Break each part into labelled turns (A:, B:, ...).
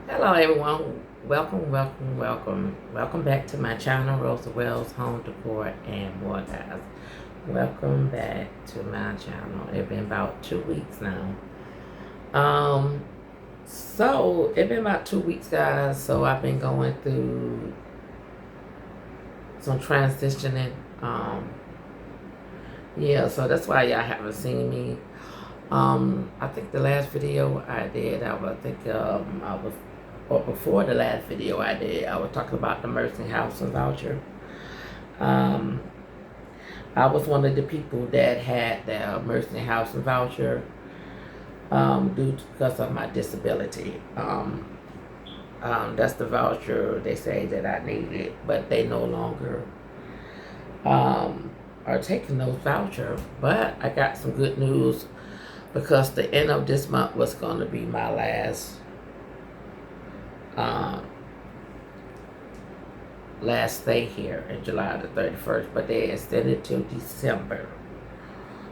A: Hello everyone, welcome back to my channel, Rosa Wells Home Decor and more guys. Welcome back to my channel. It's been about 2 weeks now. So it's been about 2 weeks guys, so I've been going through some transitioning. Yeah, so that's why y'all haven't seen me. I think the last video I did, or before the last video I did, I was talking about the Mercy House and voucher. Um, I was one of the people that had the Mercy House and voucher because of my disability. That's the voucher they say that I needed, but they no longer are taking those vouchers. But I got some good news because the end of this month was going to be my last stay here in July the 31st, but they extended till December.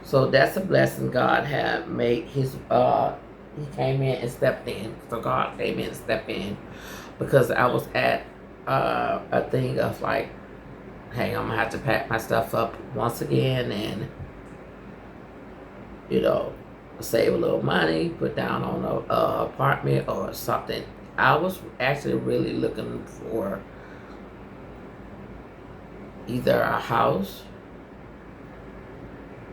A: So that's a blessing. God had made his, he came in and stepped in. So God came in and stepped in because I was at a thing of like, hey, I'm going to have to pack my stuff up once again and, save a little money, put down on an apartment or something. I was actually really looking for either a house,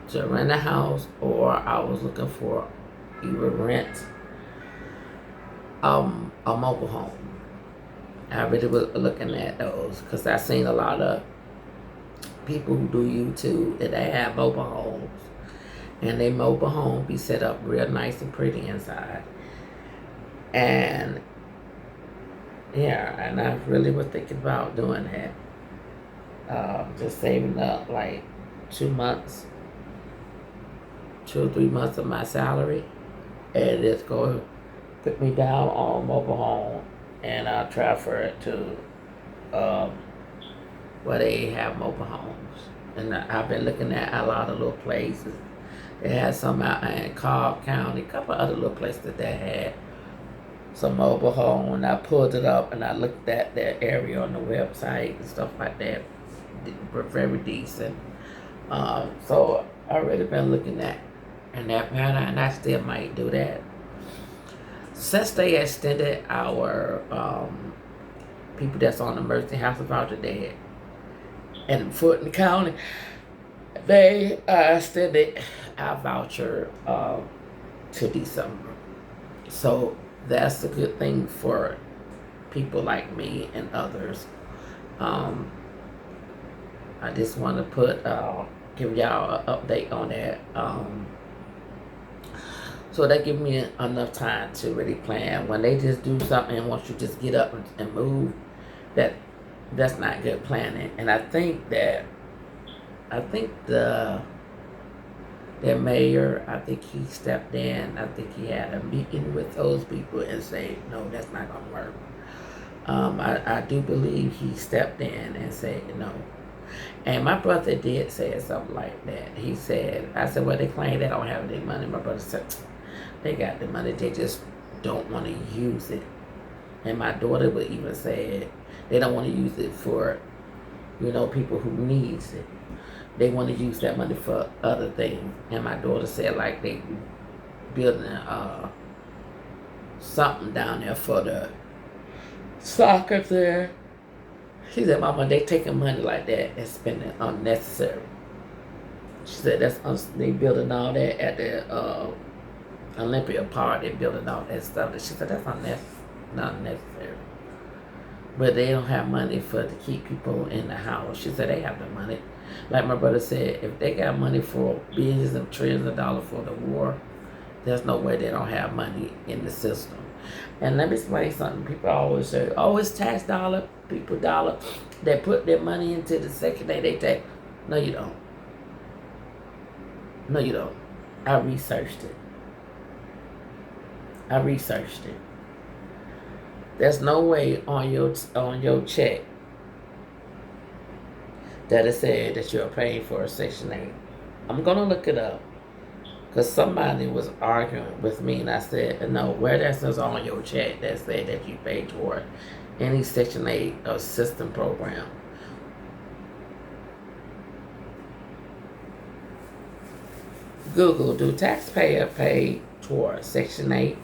A: to rent a house, or I was looking for either rent a mobile home. I really was looking at those because I've seen a lot of people who do YouTube and they have mobile homes, and they mobile home be set up real nice and pretty inside. And yeah, and I really was thinking about doing that. Just saving up like 2 or 3 months of my salary, and just go put me down on a mobile home, and I'll transfer it to where they have mobile homes. And I've been looking at a lot of little places. They had some out in Cobb County, a couple of other little places that they had some mobile home, and I pulled it up and I looked at that area on the website and stuff like that. They were very decent. So I really been looking at in that manner, and I still might do that. Since they extended our people that's on the Mercy House voucher there in Fulton County, they extended our voucher to December. So that's a good thing for people like me and others. I just want to give y'all an update on that. So that give me enough time to really plan. When they just do something and want you to just get up and move, that's not good planning. And I think the mayor, I think he stepped in. I think he had a meeting with those people and say, no, that's not going to work. I do believe he stepped in and said, no. And my brother did say something like that. He said, I said, well, they claim they don't have any money. My brother said, they got the money. They just don't want to use it. And my daughter would even say they don't want to use it for, people who needs it. They want to use that money for other things. And my daughter said like they building something down there for the soccer there. She said, Mama, they taking money like that and spending unnecessary. She said they building all that at the Olympia Park. They building all that stuff. She said that's not necessary. But they don't have money to keep people in the house. She said they have the money. Like my brother said, if they got money for billions and trillions of dollars for the war, there's no way they don't have money in the system. And let me explain something. People always say, oh, it's tax dollar, people dollar. They put their money into the Section 8, they take. No, you don't. No, you don't. I researched it. There's no way on your check that it said that you're paying for a Section 8. I'm going to look it up. Because somebody was arguing with me, and I said, no, where that says on your check that said that you paid toward any Section 8 assistance program. Google, do taxpayer pay toward Section 8?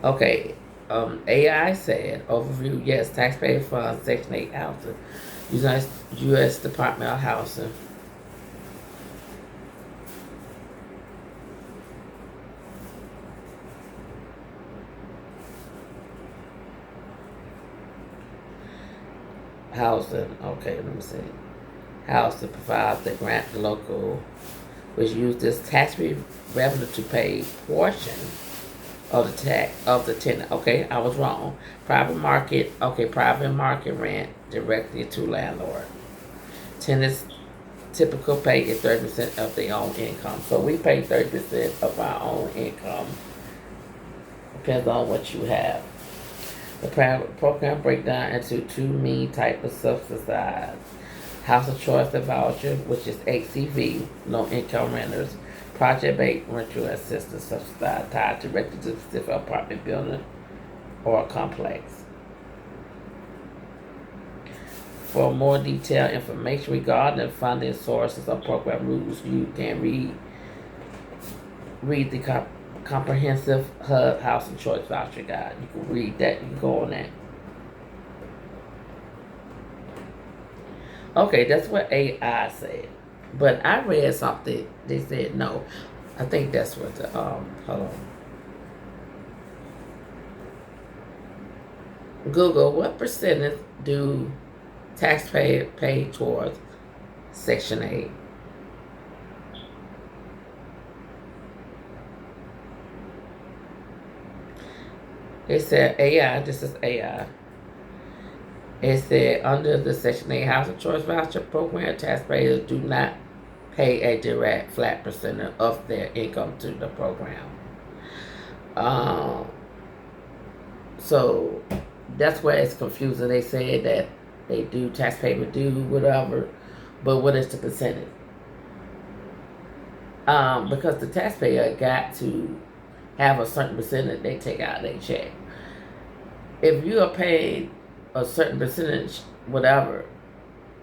A: Okay, AI said, overview, yes, taxpayer funds, Section 8 housing, U.S. Department of Housing. Housing, okay, let me see. Housing provides the grant to local, which use this tax revenue to pay portion of the tax of the tenant. Okay, I was wrong. Private market, okay, private market rent directly to landlord. Tenants typical pay is 30% of their own income. So we pay 30% of our own income. Depends on what you have. The program break down into two main types of subsidized. House of Choice and Voucher, which is HCV, low income renters. Project-based rental assistance subsidized tied directly to specific apartment building or complex. For more detailed information regarding the funding sources or program rules, you can read the comprehensive HUD House of Choice Voucher Guide. You can read that. You can go on that. Okay, that's what AI said. But I read something. They said no. I think that's what the hold on. Google, what percentage do taxpayers pay towards Section 8? It said AI, this is AI. It said under the Section 8 House of Choice Voucher Program, taxpayers do not pay a direct flat percentage of their income to the program. So that's where it's confusing. They said that they do, taxpayer do whatever, but what is the percentage? Because the taxpayer got to have a certain percentage they take out of their check. If you are paid a certain percentage, whatever,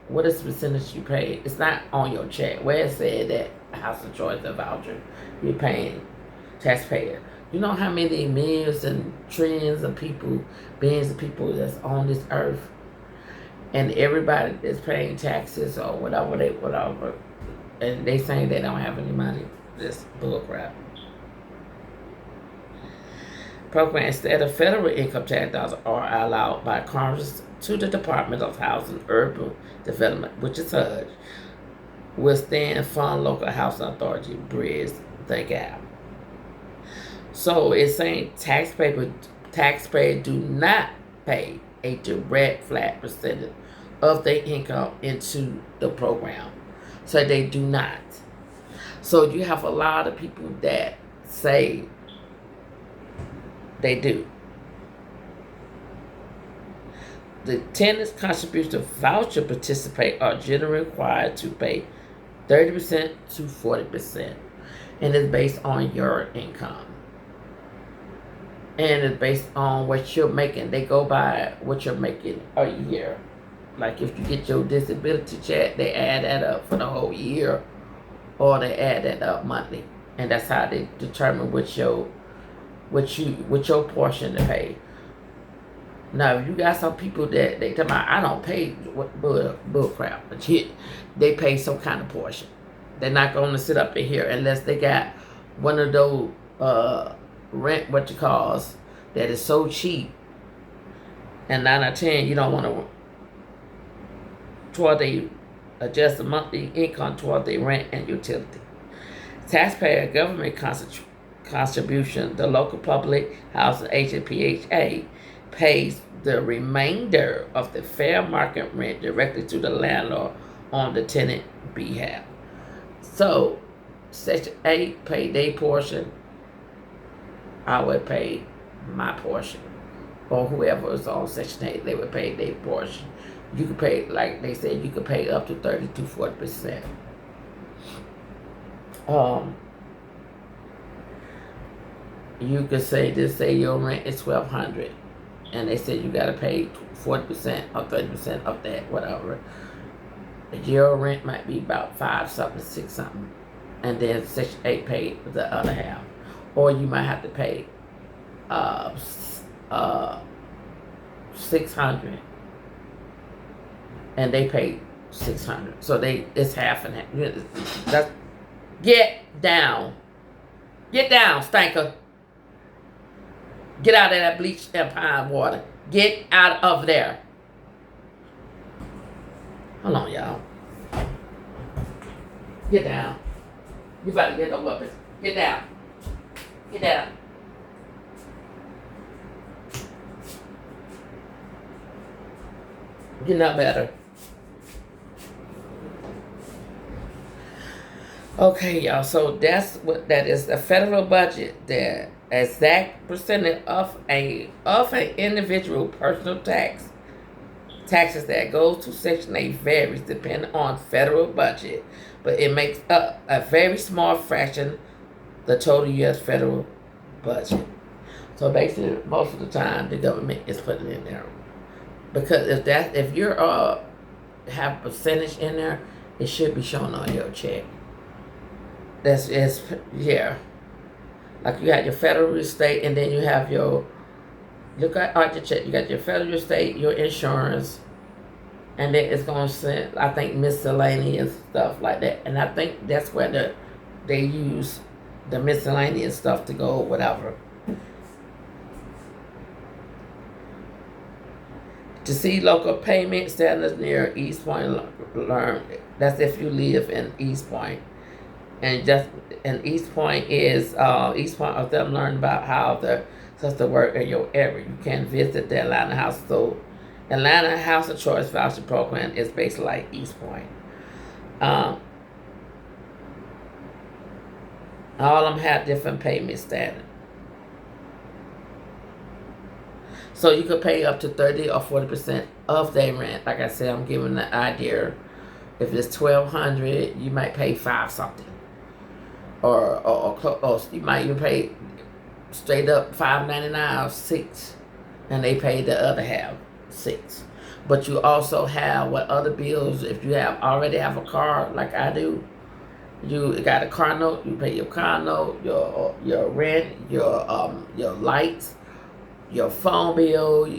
A: what is the percentage you pay? It's not on your check. Where it said that House of Choice and Voucher, you're paying taxpayer. You know how many millions and trillions of people, billions of people that's on this earth, and everybody is paying taxes or whatever, and they saying they don't have any money. This bullcrap. Program instead of federal income tax dollars are allowed by Congress to the Department of Housing Urban Development, which is HUD, which then fund local housing authority bridge the gap. So it's saying taxpayers do not pay a direct flat percentage of their income into the program. So they do not. So you have a lot of people that say they do. The tenants' contribution voucher participate are generally required to pay 30% to 40%, and it's based on your income. And it's based on what you're making. They go by what you're making a year. Like if you get your disability check, they add that up for the whole year, or they add that up monthly, and that's how they determine what your portion to pay. Now, if you got some people that they tell me I don't pay bull crap, but they pay some kind of portion. They're not going to sit up in here unless they got one of those rent that is so cheap, and 9 out of 10 you don't want to toward they adjust the monthly income toward their rent and utility. Taxpayer government contribution, the local public housing agent PHA pays the remainder of the fair market rent directly to the landlord on the tenant behalf. So Section 8 pay their portion, I would pay my portion, or whoever is on Section 8, they would pay their portion. You could pay, like they said, you could pay up to 30 to 40%. You could say your rent is $1,200, and they said you gotta pay 40% or 30% of that, whatever. Your rent might be about 5 something, 6 something, and then Section 8 pay the other half, or you might have to pay 600, and they pay 600. So it's half and half. That's, get down, stinker. Get out of that bleach and pine water. Get out of there. Hold on, y'all. Get down. You about to get no weapons. Get down. Get down. You're not better. Okay, y'all. So that's what that is. The federal budget. The exact percentage of an individual personal taxes that goes to Section 8 varies depending on federal budget, but it makes up a very small fraction the total U.S. federal budget. So basically, most of the time, the government is putting it in there, because if you're have a percentage in there, it should be shown on your check. Yeah. Like you got your federal, your state, and then you have your, look at your check. You got your federal, your state, your insurance, and then it's going to send, I think, miscellaneous stuff like that. And I think that's where they use the miscellaneous stuff to go, whatever. To see local payment standards near East Point, learn. That's if you live in East Point. And East Point is East Point of them learn about how the system work in your area. You can visit the Atlanta House. So Atlanta House of Choice Voucher Program is basically like East Point. All of them have different payment standards. So you could pay up to 30 or 40% of their rent. Like I said, I'm giving the idea. If it's $1,200, you might pay 5 something. Or you might even pay straight up $5.99 or $6, and they pay the other half $6. But you also have what other bills. If you already have a car, like I do, you got a car note. You pay your car note, your rent, your lights, your phone bill.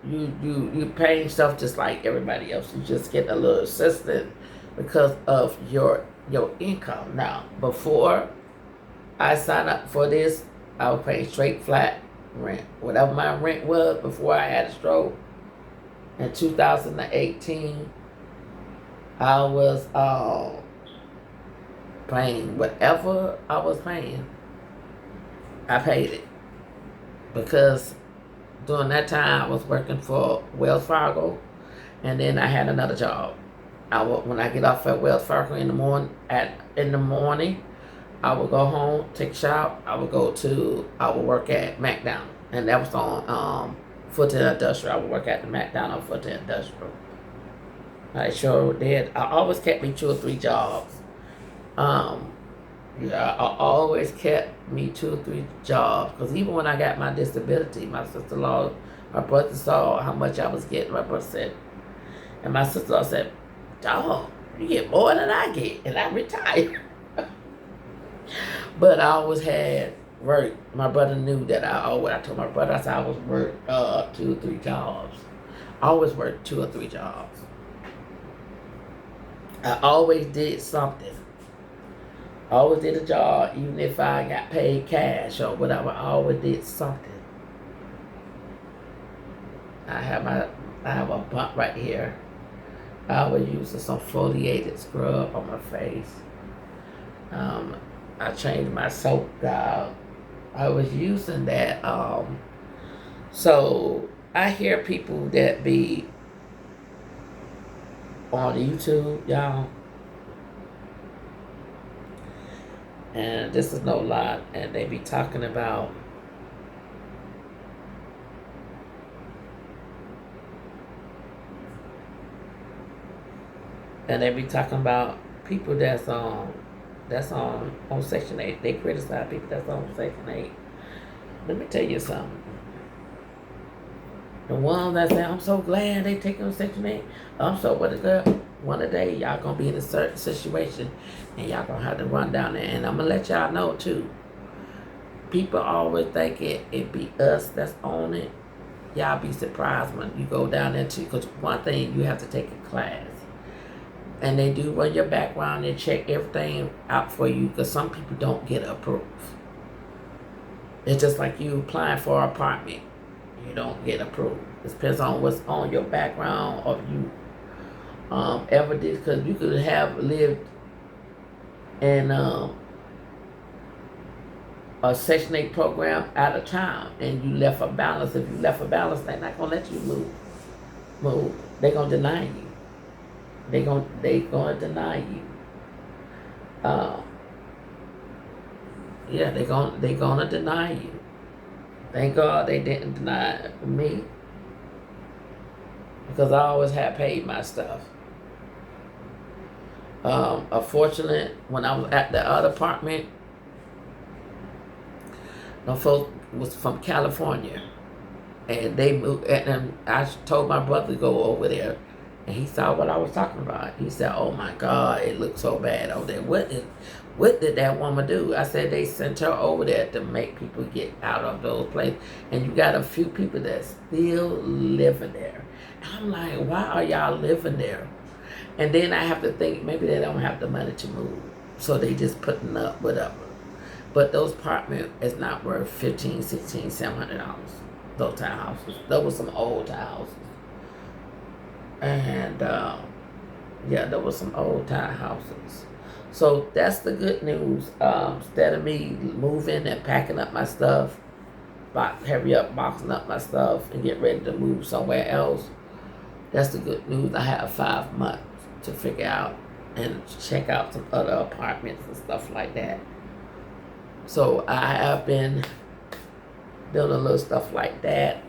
A: You paying stuff just like everybody else. You just get a little assistance because of your income. Now, before I signed up for this, I was paying straight flat rent. Whatever my rent was before I had a stroke in 2018, I was paying whatever I was paying. I paid it because during that time I was working for Wells Fargo, and then I had another job. When I get off at Wells Fargo in the morning, I would go home, take a shower. I would work at McDonald's, and that was on Fulton Industrial. I would work at the McDonald's Fulton Industrial. I sure did. I always kept me 2 or 3 jobs. I always kept me 2 or 3 jobs, because even when I got my disability, my sister-in-law, my brother saw how much I was getting. My brother said, and my sister-in-law said, "Dog, you get more than I get, and I retired." But I always had work. My brother knew that I told my brother, I said I was work 2 or 3 jobs. I always worked 2 or 3 jobs. I always did something. I always did a job, even if I got paid cash or whatever. I always did something. I have a bump right here. I was using some foliated scrub on my face. I changed my soap dial. I was using that. So I hear people that be on YouTube, y'all. And this is no lie. And they be talking about And they be talking about people that's on Section 8. They criticize people that's on Section 8. Let me tell you something. The ones that say, I'm so glad they taking on Section 8. I'm so what the one day y'all gonna be in a certain situation and y'all gonna have to run down there. And I'm gonna let y'all know too. People always think it be us that's on it. Y'all be surprised when you go down there too. Because one thing, you have to take a class. And they do run your background and check everything out for you because some people don't get approved. It's just like you applying for an apartment. You don't get approved. It depends on what's on your background or if you ever did, because you could have lived in a Section 8 program out of town and you left a balance. If you left a balance, they're not going to let you move. They're going to deny you. They gonna deny you. Yeah, they gonna deny you. Thank God they didn't deny me, because I always had paid my stuff. Unfortunately, when I was at the other apartment, the folks was from California, and they moved. And I told my brother to go over there. And he saw what I was talking about. He said, "Oh my God, it looks so bad over there. What did that woman do?" I said, "They sent her over there to make people get out of those places. And you got a few people that still living there." And I'm like, "Why are y'all living there?" And then I have to think maybe they don't have the money to move, so they just putting up whatever. But those apartments is not worth $15, $16, $700. Those townhouses. Those were some old townhouses. And there was some old townhouses. So that's the good news. Instead of me moving and packing up my stuff, hurry up, boxing up my stuff and get ready to move somewhere else. That's the good news. I have 5 months to figure out and check out some other apartments and stuff like that. So I have been doing a little stuff like that.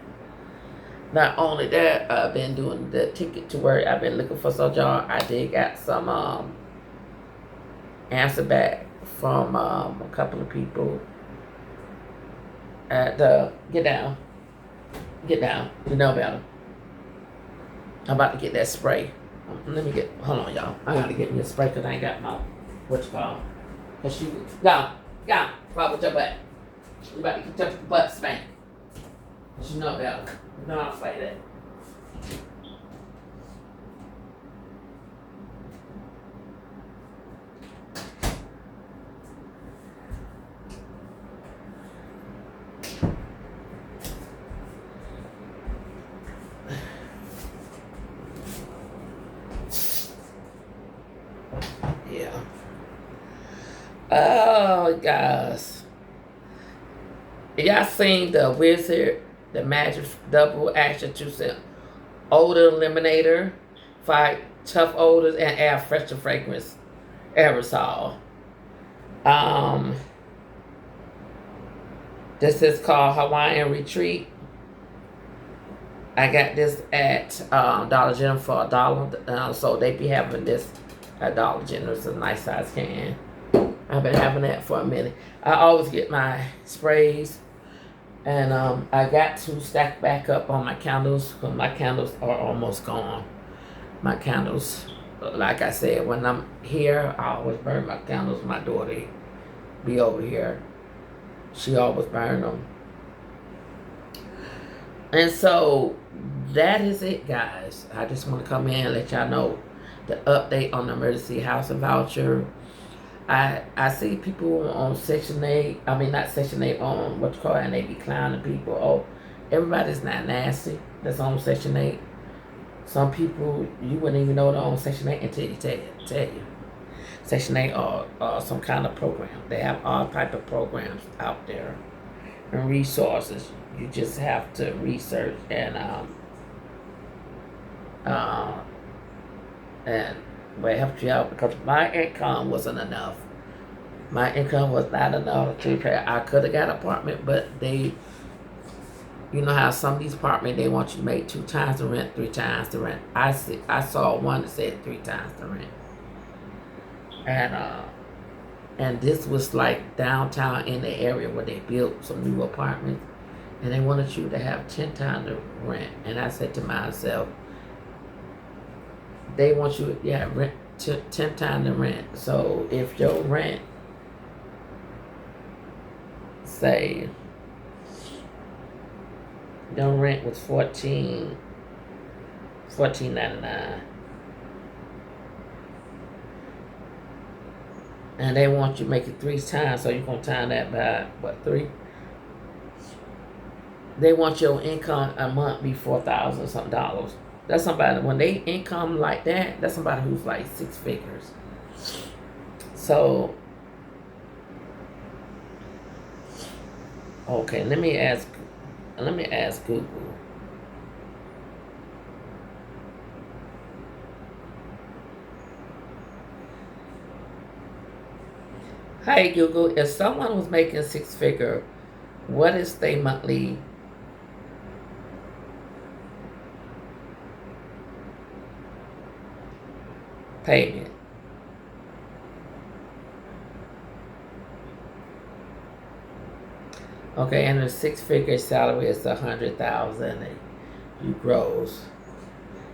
A: Not only that, I've been doing the ticket to work. I've been looking for some job. I did get some answer back from a couple of people. At get down, you know better. I'm about to get that spray. Hold on, y'all. I gotta get me a spray because I ain't got my what you call. Cause you go, rub with your butt. You about to get your butt spanked. You know better. No, I'll say that. Yeah. Oh, guys. Y'all seen the Wizard? The Magic Double Action Juice Odor Eliminator, 5 tough odors and air fresher fragrance aerosol. This is called Hawaiian Retreat. I got this at Dollar General for $1. So they be having this at Dollar General. It's a nice size can. I've been having that for a minute. I always get my sprays. And I got to stack back up on my candles because my candles are almost gone. My candles, like I said, when I'm here, I always burn my candles. My daughter be over here. She always burn them. And so that is it, guys. I just want to come in and let y'all know the update on the emergency housing voucher. I see people on Section 8, not Section 8, on what you call it, and they be clowning people. Oh, everybody's not nasty that's on Section 8. Some people, you wouldn't even know they're on Section 8 until they tell you. Section 8 or some kind of program. They have all type of programs out there and resources. You just have to research and but it helped you out because my income wasn't enough. My income was not enough to pay. I could have got an apartment, but they You know how some of these apartments, they want you to make 2 times the rent, 3 times the rent. I saw one that said 3 times the rent. And this was like downtown in the area where they built some new apartments, and they wanted you to have 10 times the rent. And I said to myself, they want you, rent 10 times the rent. So if your rent, say, your rent was $14.99, and they want you to make it 3 times, so you're gonna time that by what, 3? They want your income a month be $4,000 something dollars. That's somebody, when they income like that, that's somebody who's like 6 figures. So, okay, let me ask Google. Hey Google, if someone was making 6 figure, what is their monthly payment? Okay, and the 6 figure salary is 100,000, and you gross.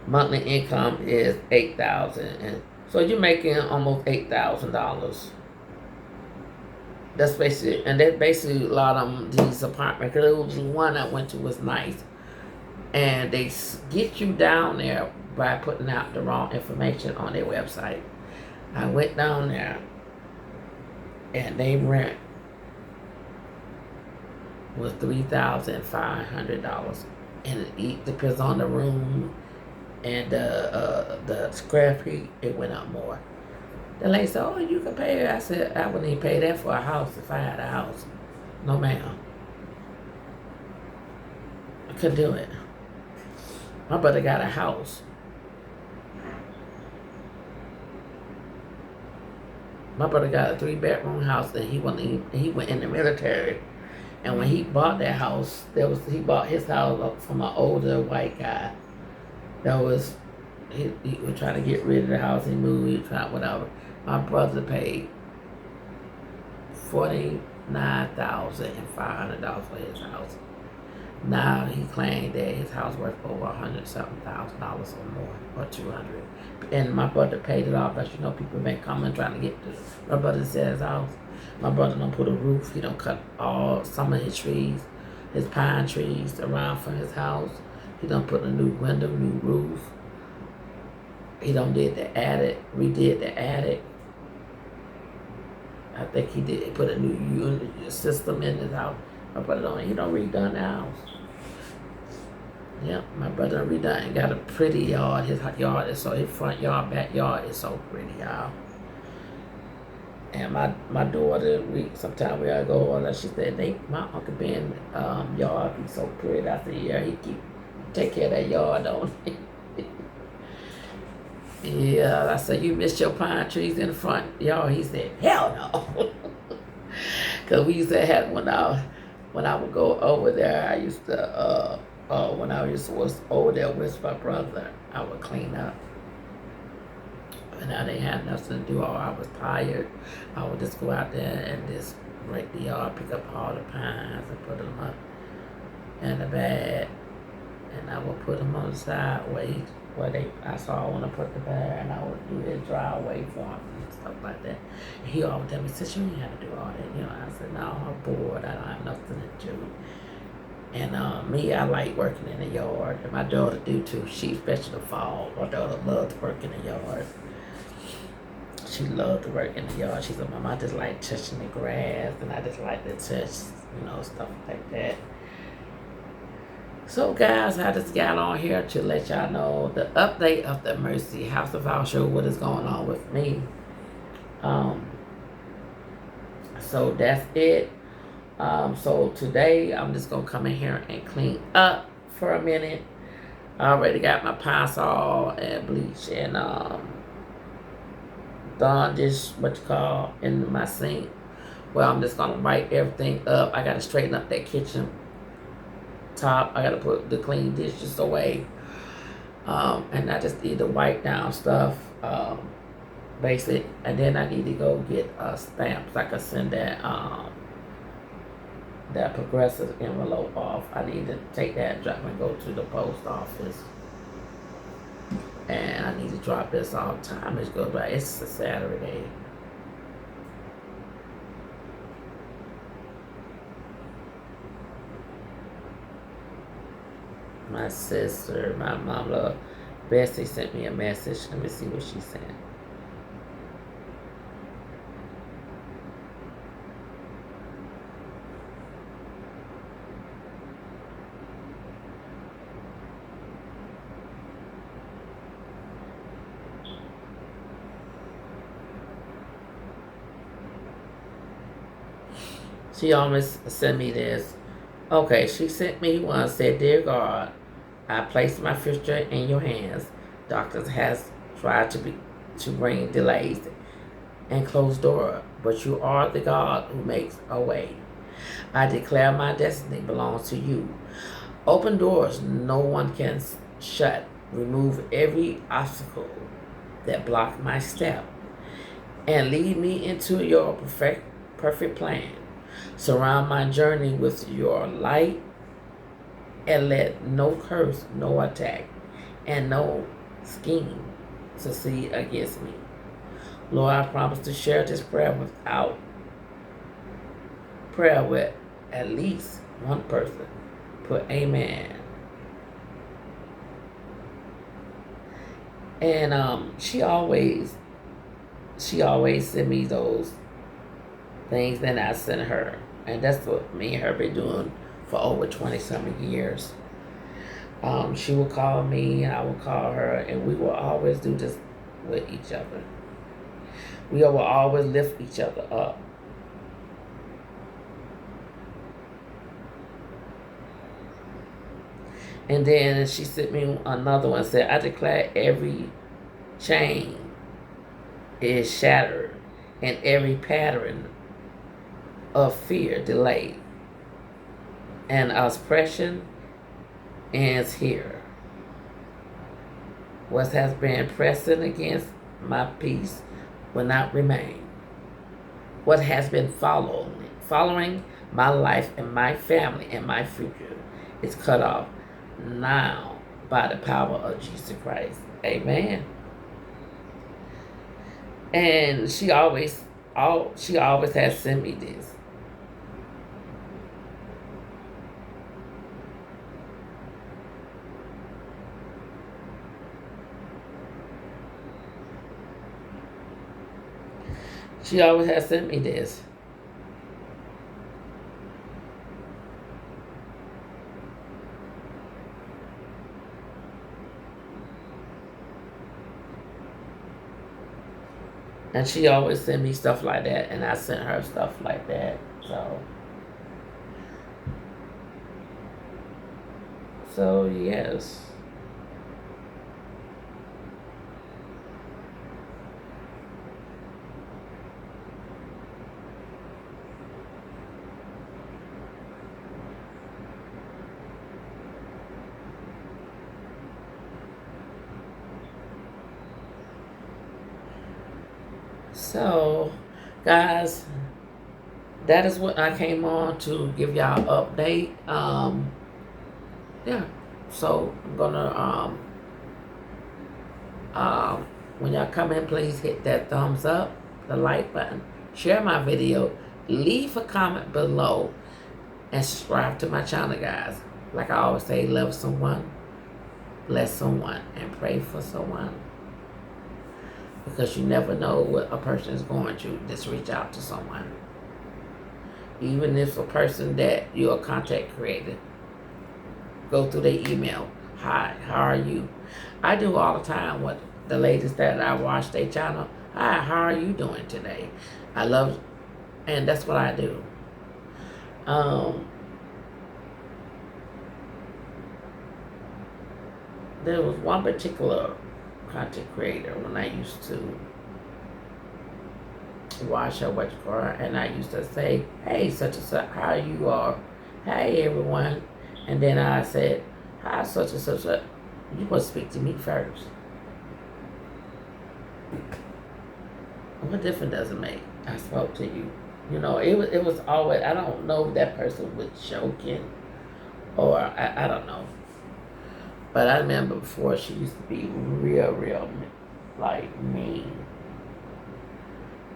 A: Monthly income is 8,000, and so you're making almost $8,000. That's basically, and that's basically a lot of these apartments. Because there was one I went to was nice, and they get you down there by putting out the wrong information on their website. I went down there, and they rent was $3,500, and it depends on the room and the square feet. It went up more. The lady said, "Oh, you can pay it." I said, "I wouldn't even pay that for a house if I had a house. No, ma'am. I couldn't do it. My brother got a house. My brother got a 3-bedroom house, and he went in the military. And when he bought that house, he bought his house from an older white guy. That was he was trying to get rid of the house. He moved. He tried whatever. My brother paid $49,500 for his house. Now he claimed that his house worth over $100,000 or more, or $200,000. And my brother paid it off. But people been coming trying to get this. My brother said his house. My brother don't put a roof. He don't cut some of his trees, his pine trees around from his house. He don't put a new window, new roof. He don't did the attic, redid the attic. I think he did put a new unit system in his house. My brother he don't redone the house. Yep, my brother redone. Got a pretty yard. His yard is his front yard, backyard is so pretty, y'all. And my daughter, sometimes we gotta go over. She said, my Uncle Ben yard be so pretty. I said, yeah, he take care of that yard, don't he? Yeah, I said, you missed your pine trees in the front yard. He said, hell no. Because we used to have, when I would go over there, I used to, when I was over there with my brother, I would clean up. And I didn't have nothing to do, or I was tired. I would just go out there and just rake the yard, pick up all the pines and put them up in the bag. And I would put them on the side where I saw I want to put the bag, and I would do his driveway for him and stuff like that. And he always tell me, "Sis, you ain't have to do all that." I said, "No, I'm bored. I don't have nothing to do." And me, I like working in the yard, and my daughter do too. She, especially the fall, my daughter loves to work in the yard. She loved to work in the yard. She said, "Mom, I just like touching the grass, and I just like to touch, stuff like that." So, guys, I just got on here to let y'all know the update of the Mercy House of Voucher, what is going on with me. So that's it. So today I'm just gonna come in here and clean up for a minute. I already got my pine saw and bleach and done this in my sink. Well, I'm just gonna wipe everything up. I gotta straighten up that kitchen. top. I gotta put the clean dishes away. And I just need to wipe down stuff, basic. And then I need to go get stamps. I can send that progressive envelope off. I need to take that, drop and go to the post office. And I need to drop this off. Time is go by. It's a Saturday. My sister, my mama, Bessie sent me a message. Let me see what she sent. She almost sent me this. Okay, she sent me one, said, Dear God, I place my future in your hands. Doctors has tried to bring delays and closed door, but you are the God who makes a way. I declare my destiny belongs to you. Open doors no one can shut. Remove every obstacle that block my step, and lead me into your perfect plan. Surround my journey with your light, and let no curse, no attack, and no scheme succeed against me. Lord, I promise to share this prayer with at least one person. Put amen. And she always send me those things that I sent her. And that's what me and her been doing for over 20-something years. She will call me and I will call her, and we will always do this with each other. We will always lift each other up. And then she sent me another one, said, I declare every chain is shattered and every pattern of fear delay and oppression ends here. What has been pressing against my peace will not remain. What has been following my life and my family and my future is cut off now by the power of Jesus Christ. Amen. And she always has sent me this. She always has sent me this. And she always sent me stuff like that, and I sent her stuff like that. So yes. So, guys, that is what I came on to give y'all an update. Yeah. So I'm gonna when y'all come in, please hit that thumbs up, the like button, share my video, leave a comment below, and subscribe to my channel, guys. Like I always say, love someone, bless someone, and pray for someone. Because you never know what a person is going through. Just reach out to someone. Even if a person that you're a contact creator, go through their email. Hi, how are you? I do all the time with the ladies that I watch their channel. Hi, how are you doing today? I love, and that's what I do. There was one particular content creator when I used to watch her, and I used to say, hey, such and such, how you are? Hey, everyone. And then I said, hi, such and such. You must speak to me first. What difference does it make? I spoke to you. You know, it was always, I don't know if that person was joking or I don't know. But I remember before she used to be real, like mean.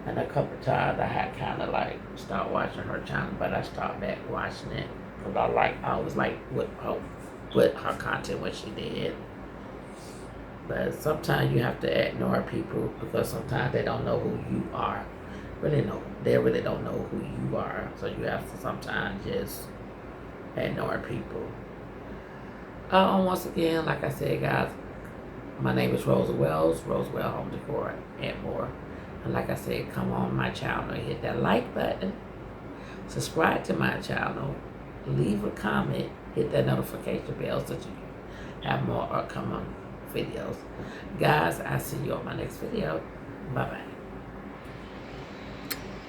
A: And a couple of times I had kind of like stopped watching her channel, but I started back watching it because I was like with her content, what she did. But sometimes you have to ignore people because sometimes they don't know who you are. They really don't know who you are. So you have to sometimes just ignore people. Once again, like I said, guys, my name is Rosa Wells, Rosewell Home Decor and more. And like I said, come on my channel and hit that like button. Subscribe to my channel. Leave a comment. Hit that notification bell so that you have more upcoming videos. Guys, I'll see you on my next video. Bye-bye.